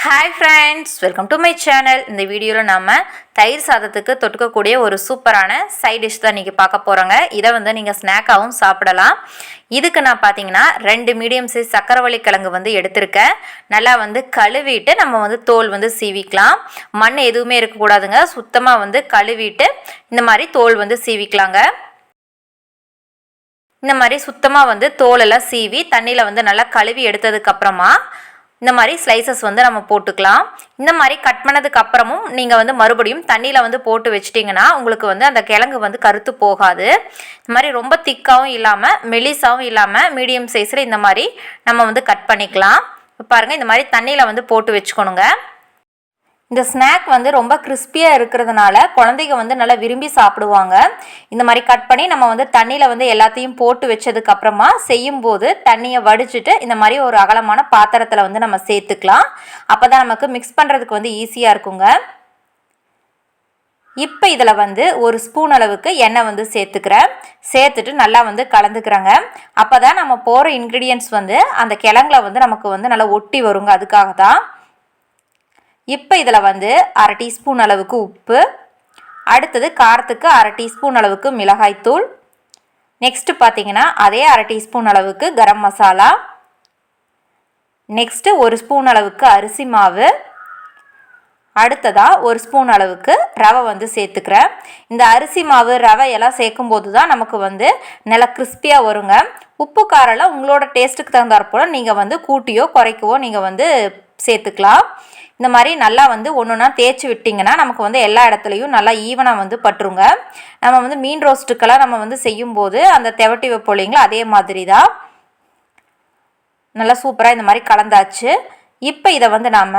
Hi friends, welcome to my channel. இந்த வீடியோல நாம தயிர் சாதத்துக்கு தொட்டுக்கக்கூடிய ஒரு சூப்பரான சைட் டிஷ் தான் நீங்க பார்க்க போறோங்க. இத நீங்க ஸ்நாக்காவும் சாப்பிடலாம். இதுக்கு நான் பாத்தீங்கன்னா 2 மீடியம் சைஸ் சக்கரவள்ளி கிழங்கு எடுத்திருக்கேன். நல்லா கழுவிட்டு நம்ம தோல் சீவிக்கலாம். மண் எதுவுமே இருக்க கூடாதுங்க. சுத்தமா கழுவிட்டு இந்த மாதிரி தோல் சீவிக்கலாங்க. இந்த மாதிரி சுத்தமா தோல் எல்லாம் சீவி தண்ணில நல்லா கழுவி எடுத்ததுக்கு அப்புறமா இந்த மாதிரி ஸ்லைசஸ் நம்ம போட்டுக்கலாம். இந்த மாதிரி கட் பண்ணதுக்கு அப்புறமும் நீங்கள் மறுபடியும் தண்ணியில் போட்டு வச்சிட்டிங்கன்னா உங்களுக்கு அந்த கிழங்கு கருத்து போகாது. இந்த மாதிரி ரொம்ப திக்காகவும் இல்லாமல் மெலிசாவும் இல்லாமல் மீடியம் சைஸில் இந்த மாதிரி நம்ம கட் பண்ணிக்கலாம். பாருங்கள், இந்த மாதிரி தண்ணியில் போட்டு வச்சுக்கணுங்க. இந்த ஸ்நாக் ரொம்ப கிறிஸ்பியாக இருக்கிறதுனால குழந்தைங்க நல்லா விரும்பி சாப்பிடுவாங்க. இந்த மாதிரி கட் பண்ணி நம்ம தண்ணியில் எல்லாத்தையும் போட்டு வச்சதுக்கப்புறமா செய்யும்போது தண்ணியை வடிச்சிட்டு இந்த மாதிரி ஒரு அகலமான பாத்திரத்தில் நம்ம சேர்த்துக்கலாம். அப்போ தான் நமக்கு மிக்ஸ் பண்ணுறதுக்கு ஈஸியாக இருக்குங்க. இப்போ இதில் ஒரு ஸ்பூன் அளவுக்கு எண்ணெய் சேர்த்துக்கிறேன். சேர்த்துட்டு நல்லா கலந்துக்கிறேங்க. அப்போ தான் நம்ம போகிற இன்க்ரீடியன்ட்ஸ் அந்த கிழங்குல நமக்கு நல்லா ஒட்டி வருங்க. அதுக்காக தான். இப்போ இதில் 1/2 டீஸ்பூன் அளவுக்கு உப்பு, அடுத்தது காரத்துக்கு 1/2 டீஸ்பூன் அளவுக்கு மிளகாய்த்தூள், நெக்ஸ்ட்டு பார்த்தீங்கன்னா அதே 1/2 டீஸ்பூன் அளவுக்கு கரம் மசாலா, நெக்ஸ்ட்டு 1 ஸ்பூன் அளவுக்கு அரிசி மாவு, அடுத்ததாக 1 ஸ்பூன் அளவுக்கு ரவை சேர்த்துக்கிறேன். இந்த அரிசி மாவு ரவை எல்லாம் சேர்க்கும்போது தான் நமக்கு நல்லா கிறிஸ்பியாக வருங்க. உப்பு காரெல்லாம் உங்களோட டேஸ்ட்டுக்கு தகுந்தாற்போல் நீங்கள் கூட்டியோ குறைக்கவோ நீங்கள் சேர்த்துக்கலாம். இந்த மாதிரி நல்லா ஒன்றுனா தேய்ச்சி விட்டிங்கன்னா நமக்கு எல்லா இடத்துலையும் நல்லா ஈவனாக பட்டுருங்க. நம்ம மீன் ரோஸ்ட்டுக்கெல்லாம் நம்ம செய்யும்போது அந்த தெவட்டி வைப்போலிங்களா, அதே மாதிரி தான். நல்லா சூப்பராக இந்த மாதிரி கலந்தாச்சு. இப்போ இதை நாம்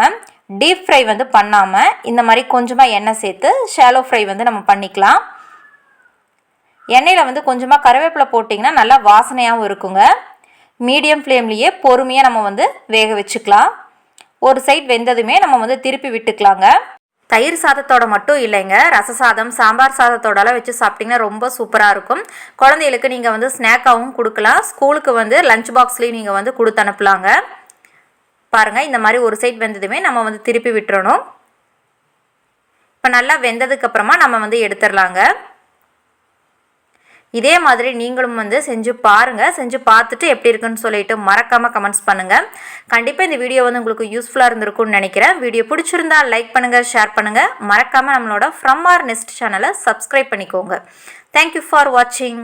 டீப் ஃப்ரை பண்ணாமல் இந்த மாதிரி கொஞ்சமாக எண்ணெய் சேர்த்து ஷாலோ ஃப்ரை நம்ம பண்ணிக்கலாம். எண்ணெயில் கொஞ்சமாக கருவேப்பிலை போட்டிங்கன்னா நல்லா வாசனையாகவும் இருக்குங்க. மீடியம் ஃப்ளேம்லேயே பொறுமையாக நம்ம வேக வச்சுக்கலாம். ஒரு சைட் வெந்ததுமே நம்ம திருப்பி விட்டுக்கலாங்க. தயிர் சாதத்தோட மட்டும் இல்லைங்க, ரச சாதம் சாம்பார் சாதத்தோடலாம் வச்சு சாப்பிட்டிங்கன்னா ரொம்ப சூப்பராக இருக்கும். குழந்தைகளுக்கு நீங்கள் ஸ்நாக்காகவும் கொடுக்கலாம். ஸ்கூலுக்கு லஞ்ச் பாக்ஸ்லேயும் நீங்கள் கொடுத்து அனுப்பலாங்க. பாருங்கள், இந்த மாதிரி ஒரு சைட் வெந்ததுமே நம்ம திருப்பி விட்டுறணும். இப்போ நல்லா வெந்ததுக்கப்புறமா நம்ம எடுத்துடலாங்க. இதே மாதிரி நீங்களும் செஞ்சு பாருங்கள். செஞ்சு பார்த்துட்டு எப்படி இருக்குன்னு சொல்லிட்டு மறக்காமல் கமெண்ட்ஸ் பண்ணுங்கள். கண்டிப்பாக இந்த வீடியோ உங்களுக்கு யூஸ்ஃபுல்லாக இருந்திருக்கும்னு நினைக்கிறேன். வீடியோ பிடிச்சிருந்தா லைக் பண்ணுங்கள், ஷேர் பண்ணுங்கள். மறக்காமல் நம்மளோட ஃப்ரம் ஆர் நெஸ்ட் சேனலை சப்ஸ்கிரைப் பண்ணிக்கோங்க. தேங்க்யூ ஃபார் வாட்சிங்.